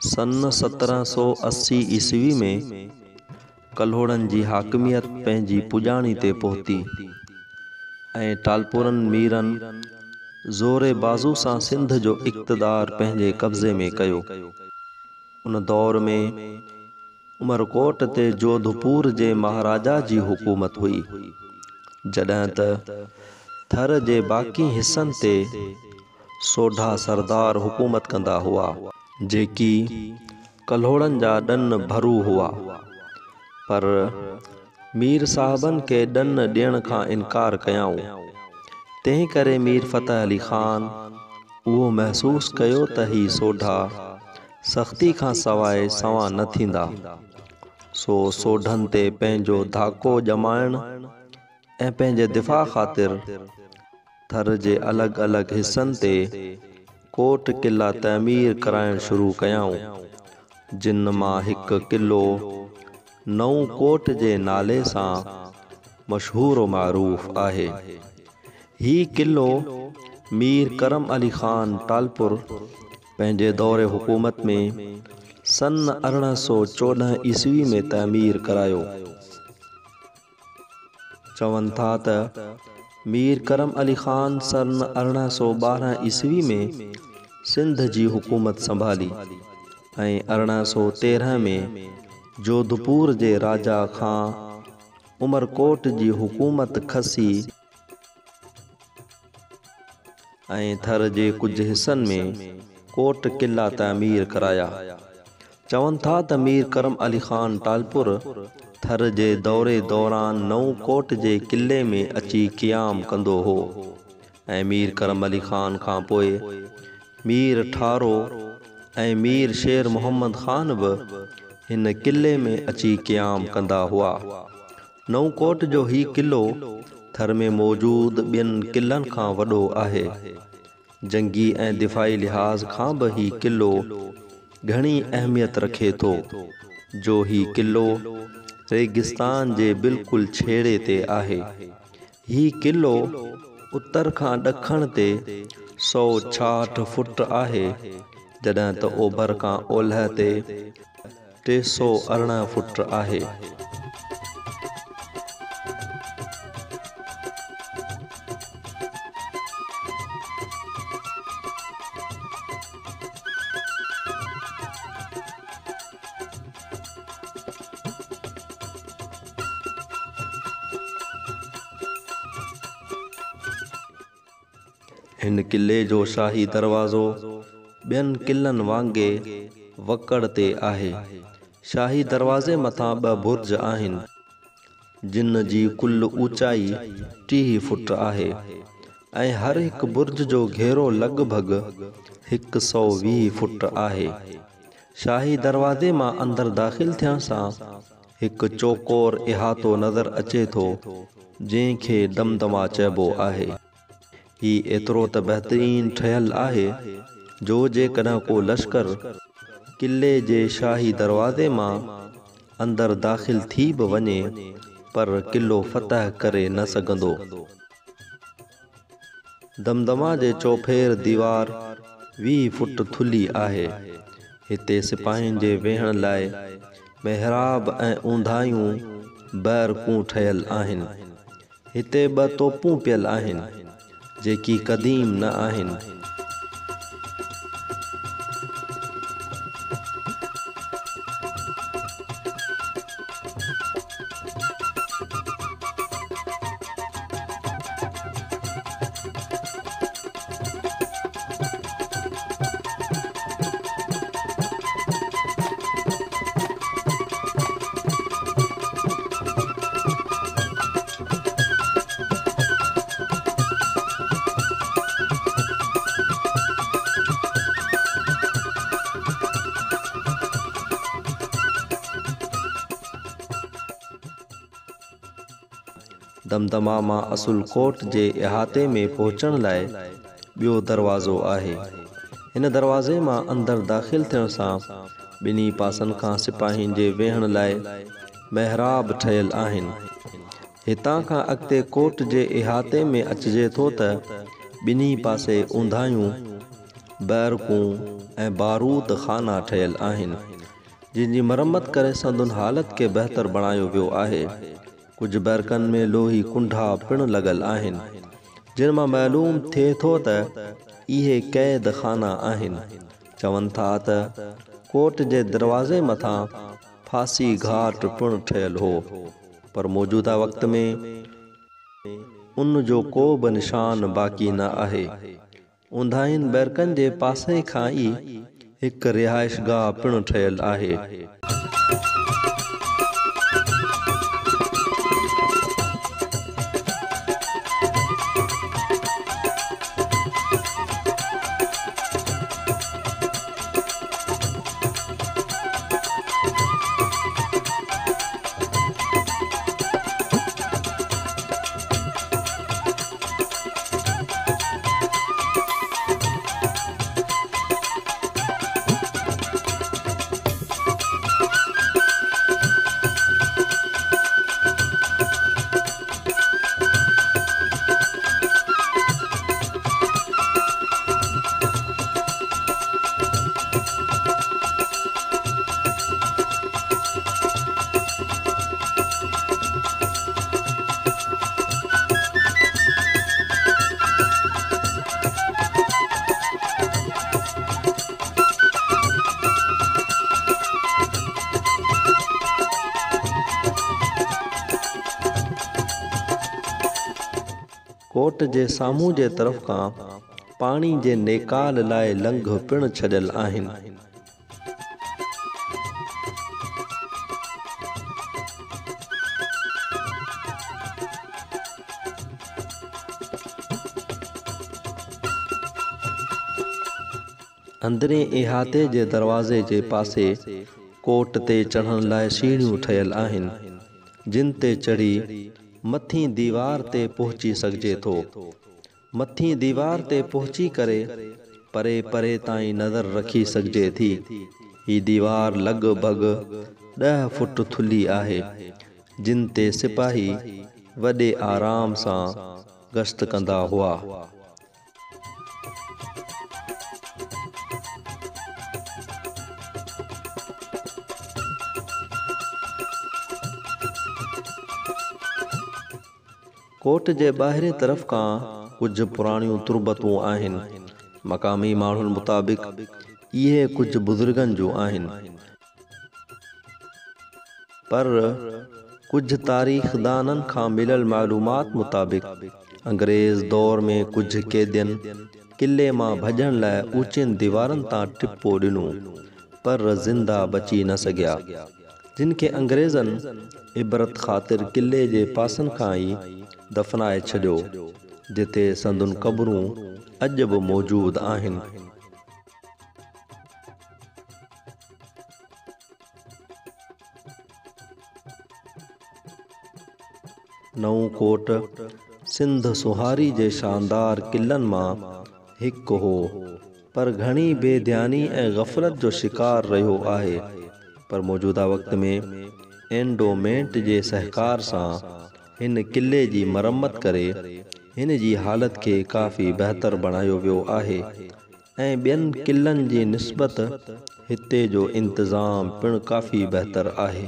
सन 1780 ईस्वी में कल्होड़नि जी हाकिमियत पंहिंजी पुॼाणी ते पहुती ऐं टालपुरनि मीरनि ज़ोरे बाज़ू सां सिंध जो इक़्तिदार पंहिंजे कब्ज़े में कयो। उन दौर में उमरकोट ते जोधपुर जे महाराजा जी हुकूमत हुई, जॾहिं त थर जे बाक़ी हिस्सनि ते सोढा सरदार हुकूमत कंदा हुआ, जेकी कल्होड़नि जा ॾन भरू हुआ। पर मीर साहबनि खे ॾन ॾियण खां इनकार कयाऊं। तंहिं करे मीर फ़तेह अली ख़ान उहो महसूस कयो त ही सोढा सख़्ती खां सवाइ सवां न थींदा। सो सोढनि ते पंहिंजो धाको ॼमाइण ऐं पंहिंजे दिफ़ा ख़ातिर थर जे अलॻि अलॻि हिस्सनि ते कोट क़िला तइमीर कराइण शुरू कयाऊं, जिन मां हिकु क़िलो नऊं कोट जे नाले सां मशहूर मारूफ़ आहे। ही क़िलो मीर करम अली ख़ान टालपुर पंहिंजे दौरे हुकूमत में सन 1814 ईस्वी में तइमीर करायो। चवनि था त मीर करम अली ख़ान सन 1812 ईस्वी में सिंध जी हुकूमत संभाली ऐं 1813 में जोधपुर जे राजा खां उमरकोट जी हुकूमत खसी ऐं थर जे कुझु हिस्सनि में कोट क़िला तइमीर कराया। चवनि था त मीर करम अली ख़ान टालपुर थर जे दौरे दौरान नऊं कोट जे क़िले में अची क़ियाम कंदो हो ऐं मीर करम अली ख़ान खां पोइ मीर ठारो ऐं मीर शेर मोहम्मद ख़ान बि हिन क़िले में अची क़ियाम कंदा हुआ। नऊं कोट जो ही क़िलो थर में मौजूद ॿियनि क़िलनि खां वॾो आहे। जंगी ऐं दिफ़ाई लिहाज़ खां बि ही क़िलो घणी अहमियत रखे थो, जो ही क़िलो रेगिस्तान जे बिल्कुलु छेड़े ते आहे। ही क़िलो उत्तर खां ॾखण ते 166 फुट आहे, जॾहिं त ओभर खां ओलह ते 318 फुट आहे। हिन क़िले जो शाही दरवाज़ो ॿियनि क़िलनि वांगुरु वकड़ ते आहे। शाही दरवाज़े मथां 2 बुर्ज आहिनि, जिन जी कुल ऊचाई 30 फुट आहे ऐं हर हिकु बुर्ज जो घेरो लॻभॻि 120 फुट आहे। शाही दरवाज़े मां अंदरि दाख़िल थियण सां हिकु चौकोर इहातो नज़र अचे थो, जंहिंखे दमदमा चइबो आहे। ही एतिरो त बहितरीन ठहियल आहे जो जेकॾहिं को लश्कर क़िले जे शाही दरवाज़े मां अंदरि दाख़िल थी बि वञे, पर क़िलो फ़तह करे न सघंदो। दमदमा जे चौफेर दीवार 20 फुट थुल्ही आहे। हिते सिपाहियुनि जे वेहण लाइ महराब ऐं ऊंधायूं बैरकूं ठहियल आहिनि। हिते 2 तोपूं पियल आहिनि, जेकी क़दीम न आहिनि। दमदमा मां असुल कोट जे इहाते में पहुचण लाइ ॿियो दरवाज़ो आहे। हिन दरवाज़े मां अंदरि दाख़िल थियण सां ॿिन्ही पासनि खां सिपाहियुनि जे वेहण लाइ महराब ठहियल आहिनि। हितां खां अॻिते कोट जे इहाते में अचिजे थो त ॿिन्ही पासे ऊंधायूं बैरकूं ऐं बारूद खाना ठहियल आहिनि, जिन जी मरम्मत करे संदुनि हालत खे बहितर बणायो वियो आहे। कुझु बैरकनि में लोही कुंडा पिणु लॻल आहिनि, जिन मां मालूम थिए थो त इहे क़ैद खाना आहिनि। चवनि था त कोट जे दरवाज़े मथां फांसी घाट पिणु ठहियल हो, पर मौजूदा वक़्त में उन जो को बि निशान बाक़ी न आहे। उंधाइन बैरकनि जे पासे खां ई हिकु रिहाइशगाह पिणु ठहियल आहे। कोट जे साम्हूं जे तरफ़ खां पाणी जे नेकाल लाइ लंघ पिणु छॾियल आहिनि। अंदरें इहाते जे दरवाज़े जे पासे कोट ते चढ़ण लाइ सीढ़ियूं ठहियल आहिनि, जिन ते चढ़ी मथीं दीवार ते पहुची सघिजे थो। मथीं दीवार ते पहुची करे परे परे ताईं नज़र रखी सघिजे थी। ही दीवार लॻभॻि 10 फुट थुल्ही आहे, जिन ते सिपाही वॾे आराम सां गश्त कंदा हुआ। कोट जे ॿाहिरें तरफ़ खां कुझु पुराणियूं तुर्बतूं आहिनि। मक़ामी माण्हुनि मुताबिक़ इहे कुझु बुज़ुर्गनि जूं आहिनि, पर कुझु तारीख़दाननि खां मिलियल मालूमात मुताबिक़ अंग्रेज़ दौर में कुझु क़ैदियनि किले मां भॼण लाइ ऊचियुनि दीवारनि तां टिपो ॾिनो, पर ज़िंदा बची न सघिया, जिन खे अंग्रेज़नि इबरत ख़ातिर किले जे पासनि खां ई दफ़नाए छॾियो, जिते संदुनि क़बरूं अॼु बि मौजूद आहिनि। नऊं कोट सिंध सुहारी जे शानदार किलनि मां हिकु हो, पर घणी बेध्यानी ऐं गफ़लत जो शिकार रहियो आहे। पर मौजूदा वक़्त में एंडोमेंट जे सहकार सां हिन किले जी मरम्मत करे हिन जी हालत खे काफ़ी बहितर बणायो वियो आहे ऐं ॿियनि किलनि जी निस्बत हिते जो इंतज़ाम पिणु काफ़ी बहितर आहे।